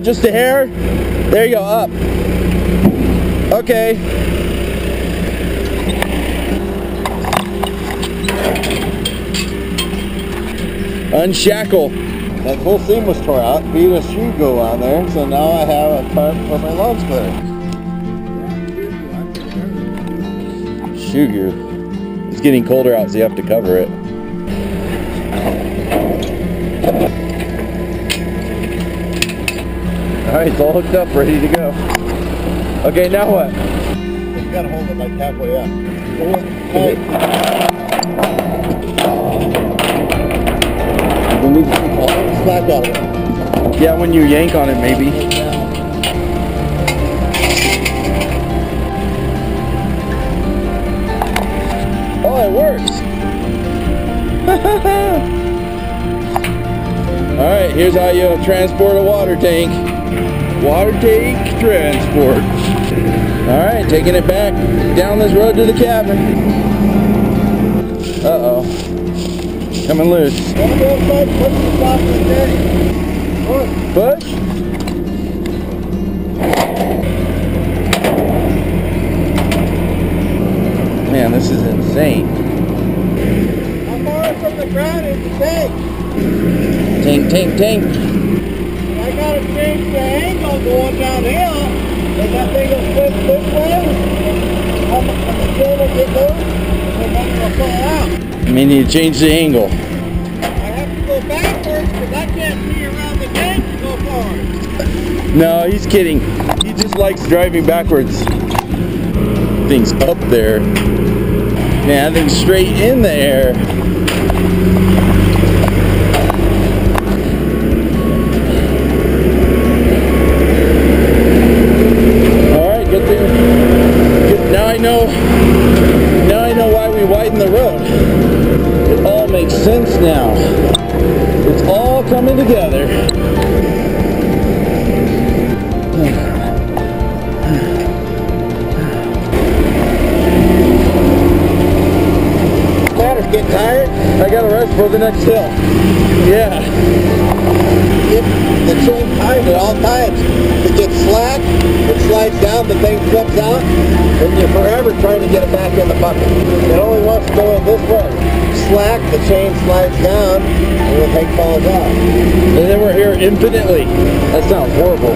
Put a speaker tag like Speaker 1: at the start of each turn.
Speaker 1: Just a hair. There you go, up. Okay. Unshackle.
Speaker 2: That whole seam was tore out. Beat a shoe go on there, so now I have a tarp for my lawn splitter.
Speaker 1: Shoe gear. It's getting colder out, so you have to cover it. Alright, it's all hooked up, ready to go. Okay, now what?
Speaker 2: You gotta hold it like halfway up. Hey. We need to keep all the slack out of it.
Speaker 1: Yeah, when you yank on it, maybe. Oh, it works! Alright, here's how you transport a water tank. Water tank transport. Alright, taking it back down this road to the cabin. Uh-oh. Coming loose. Push? Man, this is insane.
Speaker 2: How far from the ground is the tank?
Speaker 1: Tank.
Speaker 2: I gotta change the angle going downhill, and that thing will flip this way. I'm the tail will get loose, and then it'll fall out.
Speaker 1: I mean, you change the angle.
Speaker 2: I have to go backwards because I can't see around the tank to go forward.
Speaker 1: No, he's kidding. He just likes driving backwards. Thing's up there. Man, that thing's straight in there. Alright, good thing. Now I know why we widened the road. It all makes sense now. It's all coming together.
Speaker 2: Get tired?
Speaker 1: I gotta rest for the next hill. Yeah.
Speaker 2: If the chain ties at all times. If it gets slack, it slides down, the thing flips out, and you're forever trying to get it back in the bucket. It only wants to go in this way. Slack, the chain slides down, and the thing falls out.
Speaker 1: And then we're here infinitely. That sounds horrible.